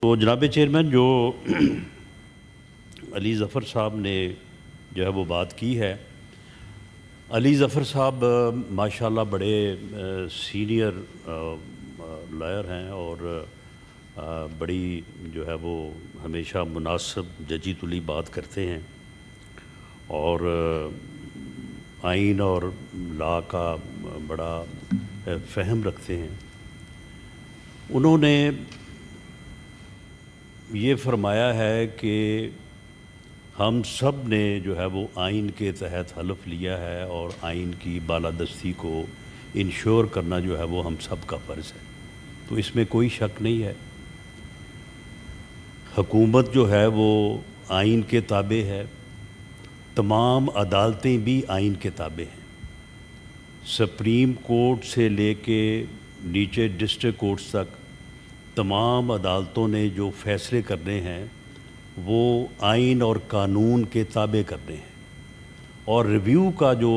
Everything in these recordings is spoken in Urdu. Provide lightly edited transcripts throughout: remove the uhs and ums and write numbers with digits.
تو جناب چیئرمین جو علی ظفر صاحب نے جو ہے وہ بات کی ہے، علی ظفر صاحب ماشاءاللہ بڑے سینئر لائر ہیں اور بڑی جو ہے وہ ہمیشہ مناسب ججی تلی بات کرتے ہیں اور آئین اور لا کا بڑا فہم رکھتے ہیں۔ انہوں نے یہ فرمایا ہے کہ ہم سب نے جو ہے وہ آئین کے تحت حلف لیا ہے اور آئین کی بالادستی کو انشور کرنا جو ہے وہ ہم سب کا فرض ہے، تو اس میں کوئی شک نہیں ہے۔ حکومت جو ہے وہ آئین کے تابع ہے، تمام عدالتیں بھی آئین کے تابع ہیں، سپریم کورٹ سے لے کے نیچے ڈسٹرکٹ کورٹس تک تمام عدالتوں نے جو فیصلے کرنے ہیں وہ آئین اور قانون کے تابع کرنے ہیں، اور ریویو کا جو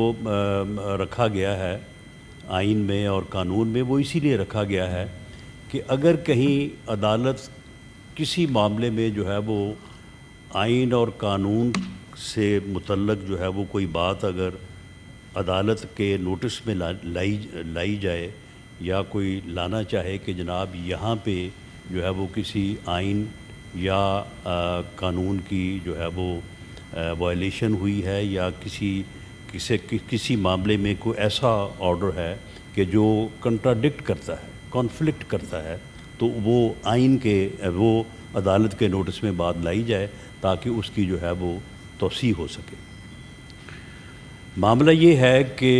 رکھا گیا ہے آئین میں اور قانون میں وہ اسی لیے رکھا گیا ہے کہ اگر کہیں عدالت کسی معاملے میں جو ہے وہ آئین اور قانون سے متعلق جو ہے وہ کوئی بات اگر عدالت کے نوٹس میں لائی جائے یا کوئی لانا چاہے کہ جناب یہاں پہ جو ہے وہ کسی آئین یا قانون کی جو ہے وہ وائلیشن ہوئی ہے یا کسی معاملے میں کوئی ایسا آرڈر ہے کہ جو کنٹراڈکٹ کرتا ہے، کانفلکٹ کرتا ہے، تو وہ آئین کے وہ عدالت کے نوٹس میں بات لائی جائے تاکہ اس کی جو ہے وہ توسیع ہو سکے۔ معاملہ یہ ہے کہ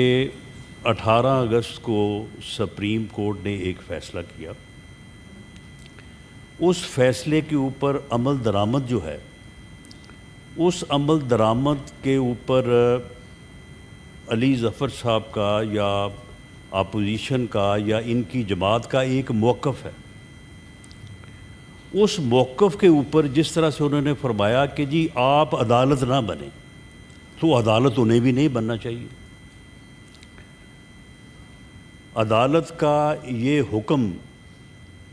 18 اگست کو سپریم کورٹ نے ایک فیصلہ کیا، اس فیصلے کے اوپر عمل درآمد جو ہے، اس عمل درآمد کے اوپر علی ظفر صاحب کا یا اپوزیشن کا یا ان کی جماعت کا ایک موقف ہے۔ اس موقف کے اوپر جس طرح سے انہوں نے فرمایا کہ جی آپ عدالت نہ بنیں، تو عدالت انہیں بھی نہیں بننا چاہیے۔ عدالت کا یہ حکم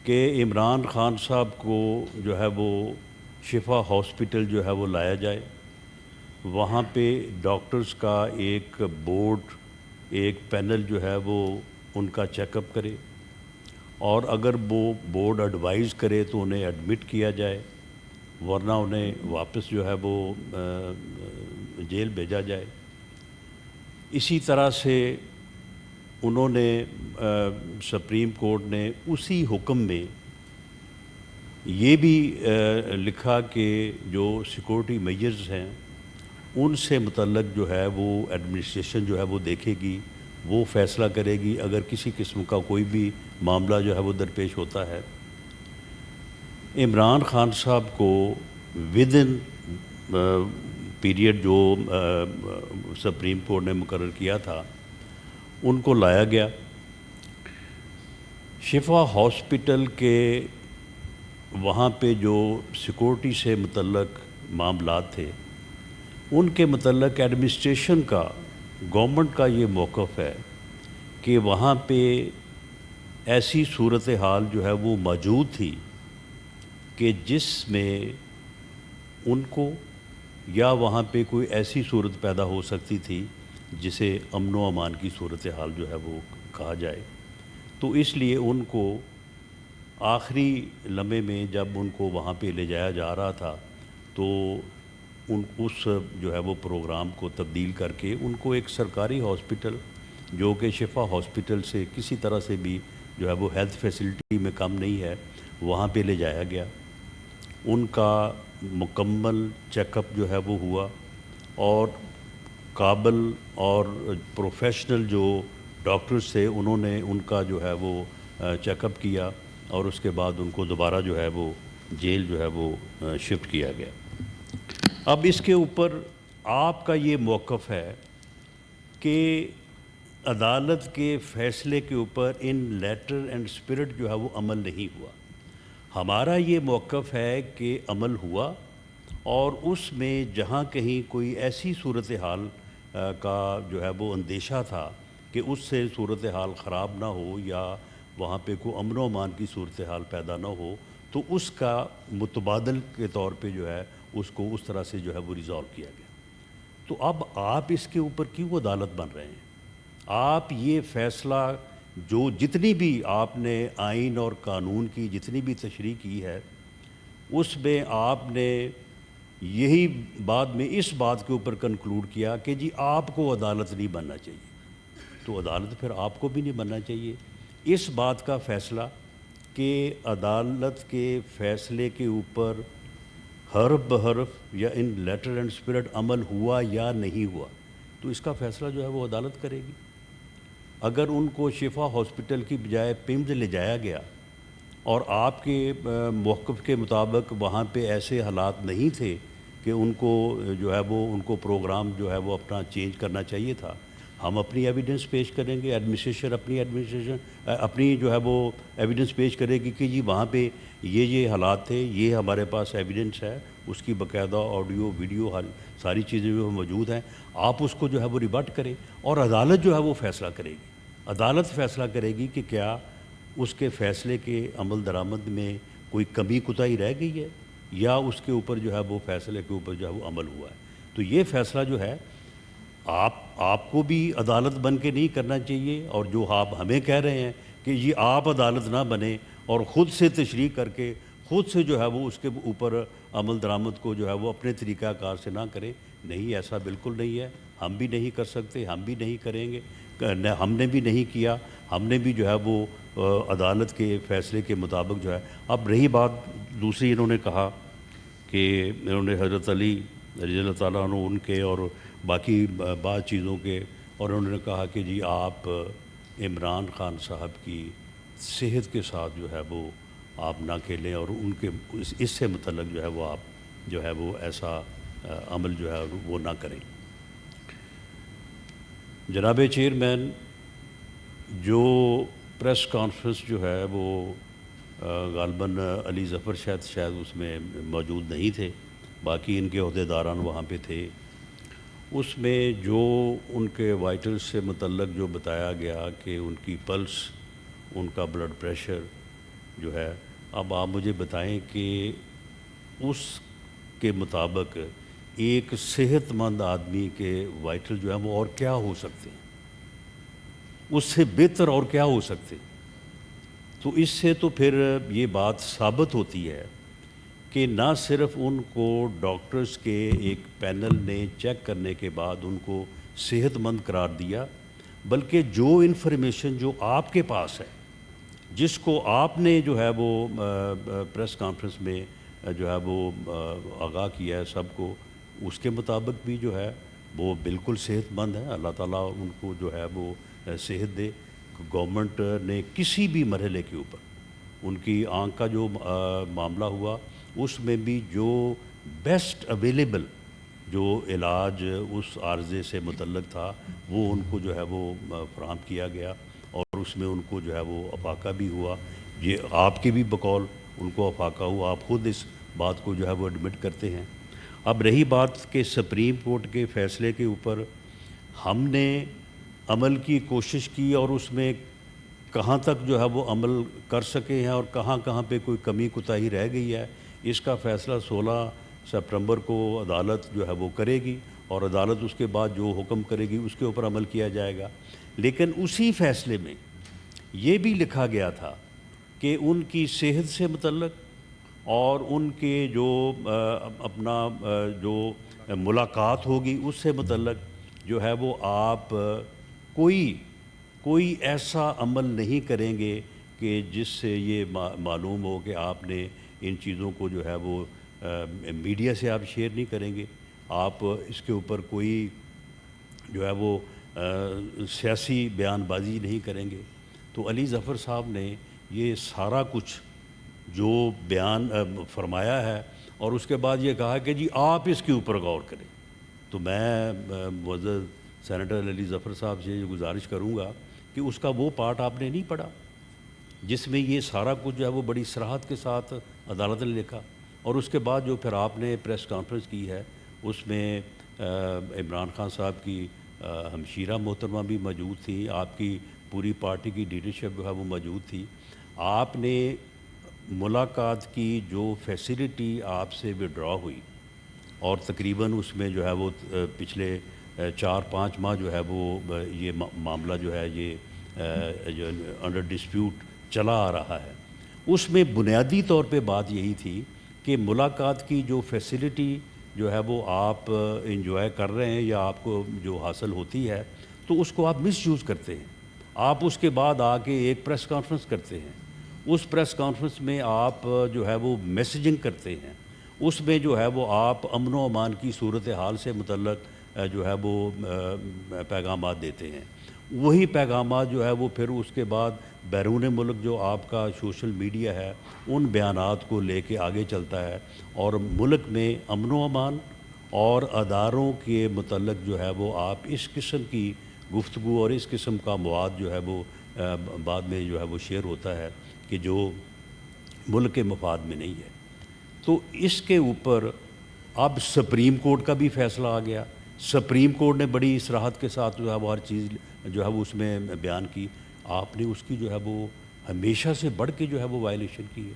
کہ عمران خان صاحب کو جو ہے وہ شفا ہاسپٹل جو ہے وہ لایا جائے، وہاں پہ ڈاکٹرز کا ایک بورڈ، ایک پینل جو ہے وہ ان کا چیک اپ کرے، اور اگر وہ بورڈ ایڈوائز کرے تو انہیں ایڈمٹ کیا جائے، ورنہ انہیں واپس جو ہے وہ جیل بھیجا جائے۔ اسی طرح سے انہوں نے سپریم کورٹ نے اسی حکم میں یہ بھی لکھا کہ جو سیکورٹی میجرز ہیں ان سے متعلق جو ہے وہ ایڈمنسٹریشن جو ہے وہ دیکھے گی، وہ فیصلہ کرے گی اگر کسی قسم کا کوئی بھی معاملہ جو ہے وہ درپیش ہوتا ہے۔ عمران خان صاحب کو ود ان پیریڈ جو سپریم کورٹ نے مقرر کیا تھا ان کو لایا گیا۔ شفا ہاسپٹل کے وہاں پہ جو سیکورٹی سے متعلق معاملات تھے ان کے متعلق ایڈمنسٹریشن کا، گورنمنٹ کا یہ موقف ہے کہ وہاں پہ ایسی صورتحال جو ہے وہ موجود تھی کہ جس میں ان کو یا وہاں پہ کوئی ایسی صورت پیدا ہو سکتی تھی جسے امن و امان کی صورتحال جو ہے وہ کہا جائے، تو اس لیے ان کو آخری لمحے میں جب ان کو وہاں پہ لے جایا جا رہا تھا تو اس جو ہے وہ پروگرام کو تبدیل کر کے ان کو ایک سرکاری ہاسپٹل جو کہ شفا ہاسپٹل سے کسی طرح سے بھی جو ہے وہ ہیلتھ فیسلٹی میں کم نہیں ہے وہاں پہ لے جایا گیا۔ ان کا مکمل چیک اپ جو ہے وہ ہوا اور قابل اور پروفیشنل جو ڈاکٹرز تھے انہوں نے ان کا جو ہے وہ چیک اپ کیا اور اس کے بعد ان کو دوبارہ جو ہے وہ جیل جو ہے وہ شفٹ کیا گیا۔ اب اس کے اوپر آپ کا یہ موقف ہے کہ عدالت کے فیصلے کے اوپر ان لیٹر اینڈ اسپرٹ جو ہے وہ عمل نہیں ہوا۔ ہمارا یہ موقف ہے کہ عمل ہوا، اور اس میں جہاں کہیں کوئی ایسی صورتحال کا جو ہے وہ اندیشہ تھا کہ اس سے صورتحال خراب نہ ہو یا وہاں پہ کوئی امن و امان کی صورتحال پیدا نہ ہو، تو اس کا متبادل کے طور پہ جو ہے اس کو اس طرح سے جو ہے وہ ریزالو کیا گیا. تو اب آپ اس کے اوپر کیوں عدالت بن رہے ہیں؟ آپ یہ فیصلہ جو جتنی بھی آپ نے آئین اور قانون کی جتنی بھی تشریح کی ہے اس میں آپ نے یہی بعد میں اس بات کے اوپر کنکلوڈ کیا کہ جی آپ کو عدالت نہیں بننا چاہیے. تو عدالت پھر آپ کو بھی نہیں بننا چاہیے. اس بات کا فیصلہ کہ عدالت کے فیصلے کے اوپر حرف بحرف یا ان لیٹر اینڈ اسپرٹ عمل ہوا یا نہیں ہوا تو اس کا فیصلہ جو ہے وہ عدالت کرے گی. اگر ان کو شفا ہاسپٹل کی بجائے پیمز لے جایا گیا اور آپ کے موقف کے مطابق وہاں پہ ایسے حالات نہیں تھے کہ ان کو جو ہے وہ ان کو پروگرام جو ہے وہ اپنا چینج کرنا چاہیے تھا، ہم اپنی ایویڈنس پیش کریں گے. ایڈمنسٹریشن اپنی جو ہے وہ ایویڈنس پیش کرے گی کہ جی وہاں پہ یہ حالات تھے، یہ ہمارے پاس ایویڈنس ہے، اس کی باقاعدہ آڈیو ویڈیو ساری چیزیں جو موجود ہیں، آپ اس کو جو ہے وہ ریبٹ کریں اور عدالت جو ہے وہ فیصلہ کرے گی. عدالت فیصلہ کرے گی کہ کیا اس کے فیصلے کے عمل درآمد میں کوئی کمی کوتاہی رہ گئی ہے یا اس کے اوپر جو ہے وہ فیصلے کے اوپر جو ہے وہ عمل ہوا ہے. تو یہ فیصلہ جو ہے آپ کو بھی عدالت بن کے نہیں کرنا چاہیے، اور جو آپ ہمیں کہہ رہے ہیں کہ یہ آپ عدالت نہ بنیں اور خود سے تشریح کر کے خود سے جو ہے وہ اس کے اوپر عمل درآمد کو جو ہے وہ اپنے طریقہ کار سے نہ کریں. نہیں، ایسا بالکل نہیں ہے. ہم بھی نہیں کر سکتے، ہم بھی نہیں کریں گے، ہم نے بھی نہیں کیا. ہم نے بھی جو ہے وہ عدالت کے فیصلے کے مطابق جو ہے. اب رہی بات دوسری، انہوں نے کہا کہ انہوں نے حضرت علی رضی اللہ تعالیٰ عنہ ان کے اور باقی بعض چیزوں کے، اور انہوں نے کہا کہ جی آپ عمران خان صاحب کی صحت کے ساتھ جو ہے وہ آپ نہ کھیلیں اور ان کے اس سے متعلق جو ہے وہ آپ جو ہے وہ ایسا عمل جو ہے وہ نہ کریں. جناب چیئرمین، جو پریس کانفرنس جو ہے وہ غالباً علی ظفر شاید اس میں موجود نہیں تھے، باقی ان کے عہدیداران وہاں پہ تھے. اس میں جو ان کے وائٹلز سے متعلق جو بتایا گیا کہ ان کی پلس، ان کا بلڈ پریشر جو ہے، اب آپ مجھے بتائیں کہ اس کے مطابق ایک صحت مند آدمی کے وائٹل جو ہیں وہ اور کیا ہو سکتے ہیں، اس سے بہتر اور کیا ہو سکتے. تو اس سے تو پھر یہ بات ثابت ہوتی ہے کہ نہ صرف ان کو ڈاکٹرز کے ایک پینل نے چیک کرنے کے بعد ان کو صحت مند قرار دیا، بلکہ جو انفارمیشن جو آپ کے پاس ہے، جس کو آپ نے جو ہے وہ پریس کانفرنس میں جو ہے وہ آگاہ کیا ہے سب کو، اس کے مطابق بھی جو ہے وہ بالکل صحت مند ہے. اللہ تعالیٰ ان کو جو ہے وہ صحت دے. گورنمنٹ نے کسی بھی مرحلے کے اوپر ان کی آنکھ کا جو معاملہ ہوا اس میں بھی جو بیسٹ اویلیبل جو علاج اس عارضے سے متعلق تھا وہ ان کو جو ہے وہ فراہم کیا گیا، اور اس میں ان کو جو ہے وہ افاقہ بھی ہوا. یہ آپ کے بھی بقول ان کو افاقہ ہوا، آپ خود اس بات کو جو ہے وہ ایڈمٹ کرتے ہیں. اب رہی بات کہ سپریم کورٹ کے فیصلے کے اوپر ہم نے عمل کی کوشش کی اور اس میں کہاں تک جو ہے وہ عمل کر سکے ہیں اور کہاں کہاں پہ کوئی کمی کوتاہی رہ گئی ہے، اس کا فیصلہ 16 سپٹمبر کو عدالت جو ہے وہ کرے گی، اور عدالت اس کے بعد جو حکم کرے گی اس کے اوپر عمل کیا جائے گا. لیکن اسی فیصلے میں یہ بھی لکھا گیا تھا کہ ان کی صحت سے متعلق اور ان کے جو اپنا جو ملاقات ہوگی اس سے متعلق جو ہے وہ آپ کوئی ایسا عمل نہیں کریں گے کہ جس سے یہ معلوم ہو کہ آپ نے ان چیزوں کو جو ہے وہ میڈیا سے آپ شیئر نہیں کریں گے، آپ اس کے اوپر کوئی جو ہے وہ سیاسی بیان بازی نہیں کریں گے. تو علی ظفر صاحب نے یہ سارا کچھ جو بیان فرمایا ہے اور اس کے بعد یہ کہا کہ جی آپ اس کے اوپر غور کریں. تو میں معزز سینیٹر علی ظفر صاحب سے یہ گزارش کروں گا کہ اس کا وہ پارٹ آپ نے نہیں پڑھا جس میں یہ سارا کچھ جو ہے وہ بڑی صراحت کے ساتھ عدالت نے لکھا، اور اس کے بعد جو پھر آپ نے پریس کانفرنس کی ہے اس میں عمران خان صاحب کی ہمشیرہ محترمہ بھی موجود تھی، آپ کی پوری پارٹی کی لیڈرشپ جو ہے وہ موجود تھی. آپ نے ملاقات کی جو فیسیلیٹی آپ سے وڈرا ہوئی اور تقریباً اس میں جو ہے وہ پچھلے 4-5 ماہ جو ہے وہ یہ معاملہ جو ہے یہ جو انڈر ڈسپیوٹ چلا آ رہا ہے، اس میں بنیادی طور پہ بات یہی تھی کہ ملاقات کی جو فیسیلیٹی جو ہے وہ آپ انجوائے کر رہے ہیں یا آپ کو جو حاصل ہوتی ہے تو اس کو آپ مس یوز کرتے ہیں. آپ اس کے بعد آ کے ایک پریس کانفرنس کرتے ہیں، اس پریس کانفرنس میں آپ جو ہے وہ میسیجنگ کرتے ہیں، اس میں جو ہے وہ آپ امن و امان کی صورتحال سے متعلق جو ہے وہ پیغامات دیتے ہیں. وہی پیغامات جو ہے وہ پھر اس کے بعد بیرون ملک جو آپ کا سوشل میڈیا ہے ان بیانات کو لے کے آگے چلتا ہے، اور ملک میں امن و امان اور اداروں کے متعلق جو ہے وہ آپ اس قسم کی گفتگو اور اس قسم کا مواد جو ہے وہ بعد میں جو ہے وہ شیئر ہوتا ہے کہ جو ملک کے مفاد میں نہیں ہے. تو اس کے اوپر اب سپریم کورٹ کا بھی فیصلہ آ گیا. سپریم کورٹ نے بڑی صراحت کے ساتھ جو ہے وہ ہر چیز جو ہے وہ اس میں بیان کی. آپ نے اس کی جو ہے وہ ہمیشہ سے بڑھ کے جو ہے وہ وائلیشن کی ہے.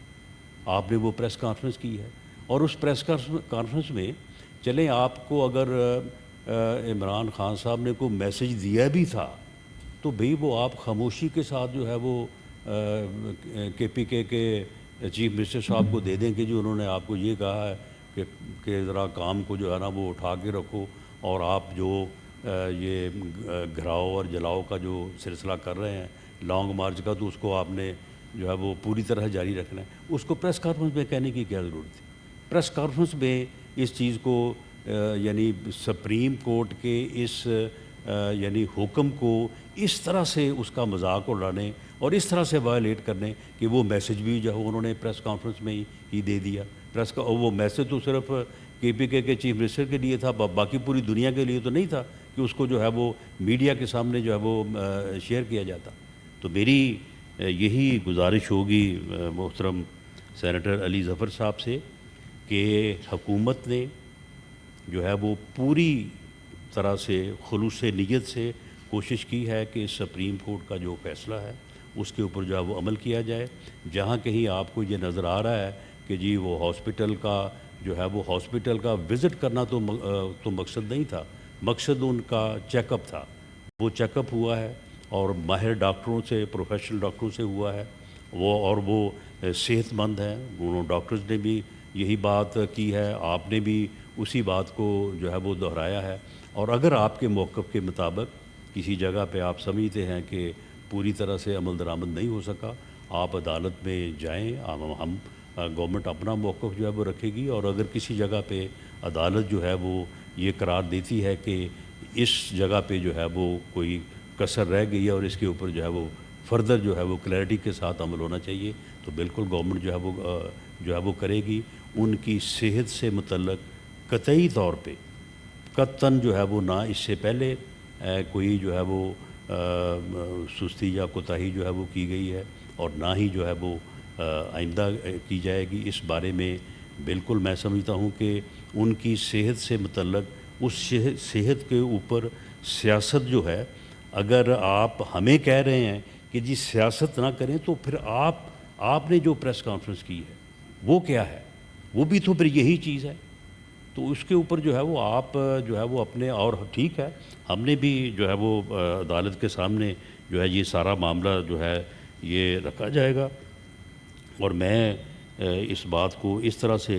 آپ نے وہ پریس کانفرنس کی ہے، اور اس پریس کانفرنس میں چلیں آپ کو اگر عمران خان صاحب نے کوئی میسج دیا بھی تھا تو بھئی وہ آپ خاموشی کے ساتھ جو ہے وہ کے پی کے چیف منسٹر صاحب کو دے دیں کہ جی انہوں نے آپ کو یہ کہا ہے کہ ذرا کام کو جو ہے نا وہ اٹھا کے رکھو، اور آپ جو یہ گھراؤ اور جلاؤ کا جو سلسلہ کر رہے ہیں لانگ مارچ کا، تو اس کو آپ نے جو ہے وہ پوری طرح جاری رکھنا ہے. اس کو پریس کانفرنس میں کہنے کی کیا ضرورت تھی؟ پریس کانفرنس میں اس چیز کو یعنی سپریم کورٹ کے اس یعنی حکم کو اس طرح سے اس کا مذاق اڑانے اور اس طرح سے وائلیٹ کرنے کہ وہ میسج بھی جو ہے انہوں نے پریس کانفرنس میں ہی دے دیا. وہ میسج تو صرف کے پی کے چیف منسٹر کے لیے تھا، باقی پوری دنیا کے لیے تو نہیں تھا کہ اس کو جو ہے وہ میڈیا کے سامنے جو ہے وہ شیئر کیا جاتا. تو میری یہی گزارش ہوگی محترم سینیٹر علی ظفر صاحب سے کہ حکومت نے جو ہے وہ پوری طرح سے خلوص نیت سے کوشش کی ہے کہ سپریم کورٹ کا جو فیصلہ ہے اس کے اوپر جو ہے وہ عمل کیا جائے. جہاں کہیں آپ کو یہ نظر آ رہا ہے کہ جی وہ ہاسپٹل کا جو ہے وہ ہاسپٹل کا وزٹ کرنا تو مقصد نہیں تھا، مقصد ان کا چیک اپ تھا. وہ چیک اپ ہوا ہے اور ماہر ڈاکٹروں سے، پروفیشنل ڈاکٹروں سے ہوا ہے، وہ صحت مند ہیں. انہوں ڈاکٹرز نے بھی یہی بات کی ہے، آپ نے بھی اسی بات کو جو ہے وہ دہرایا ہے. اور اگر آپ کے موقف کے مطابق کسی جگہ پہ آپ سمجھتے ہیں کہ پوری طرح سے عمل درآمد نہیں ہو سکا، آپ عدالت میں جائیں. ہم گورنمنٹ اپنا موقف جو ہے وہ رکھے گی، اور اگر کسی جگہ پہ عدالت جو ہے وہ یہ قرار دیتی ہے کہ اس جگہ پہ جو ہے وہ کوئی کسر رہ گئی ہے اور اس کے اوپر جو ہے وہ فردر جو ہے وہ کلیئرٹی کے ساتھ عمل ہونا چاہیے، تو بالکل گورنمنٹ جو ہے وہ کرے گی. ان کی صحت سے متعلق قطعی طور پہ قطعاً جو ہے وہ نہ اس سے پہلے کوئی جو ہے وہ سستی یا کوتاہی جو ہے وہ کی گئی ہے، اور نہ ہی جو ہے وہ آئندہ کی جائے گی. اس بارے میں بالکل میں سمجھتا ہوں کہ ان کی صحت سے متعلق اس صحت کے اوپر سیاست جو ہے، اگر آپ ہمیں کہہ رہے ہیں کہ جی سیاست نہ کریں، تو پھر آپ نے جو پریس کانفرنس کی ہے وہ کیا ہے؟ وہ بھی تو پھر یہی چیز ہے. تو اس کے اوپر جو ہے وہ آپ جو ہے وہ اپنے، اور ٹھیک ہے ہم نے بھی جو ہے وہ عدالت کے سامنے جو ہے یہ سارا معاملہ جو ہے یہ رکھا جائے گا. اور میں اس بات کو اس طرح سے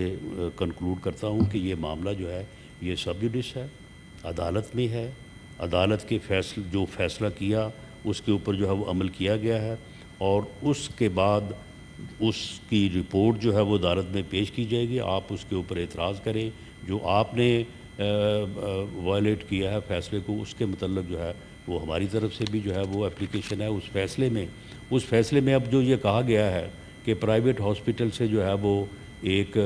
کنکلوڈ کرتا ہوں کہ یہ معاملہ جو ہے یہ سب جوڈس ہے، عدالت میں ہے. عدالت کے جو فیصلہ کیا اس کے اوپر جو ہے وہ عمل کیا گیا ہے، اور اس کے بعد اس کی رپورٹ جو ہے وہ عدالت میں پیش کی جائے گی. آپ اس کے اوپر اعتراض کریں، جو آپ نے وائلیٹ کیا ہے فیصلے کو، اس کے متعلق جو ہے وہ ہماری طرف سے بھی جو ہے وہ اپلیکیشن ہے. اس فیصلے میں اب جو یہ کہا گیا ہے کہ پرائیویٹ ہاسپٹل سے جو ہے وہ ایک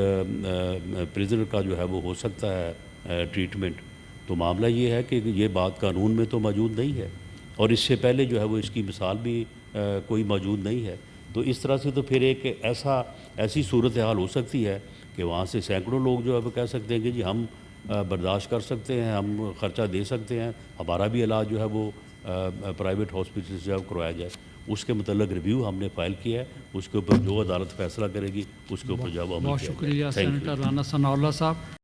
پریزنر کا جو ہے وہ ہو سکتا ہے ٹریٹمنٹ، تو معاملہ یہ ہے کہ یہ بات قانون میں تو موجود نہیں ہے، اور اس سے پہلے جو ہے وہ اس کی مثال بھی کوئی موجود نہیں ہے. تو اس طرح سے تو پھر ایک ایسی صورتحال ہو سکتی ہے کہ وہاں سے سینکڑوں لوگ جو ہے وہ کہہ سکتے ہیں کہ جی ہم برداشت کر سکتے ہیں، ہم خرچہ دے سکتے ہیں، ہمارا بھی علاج جو ہے وہ پرائیویٹ ہاسپٹل سے جب کروایا جائے. اس کے متعلق ریویو ہم نے فائل کیا ہے، اس کے اوپر جو عدالت فیصلہ کرے گی اس کے اوپر جب عمل بہت کیا جائے شکریہ گا۔ Thank you. سینیٹر رانا ثناء اللہ صاحب۔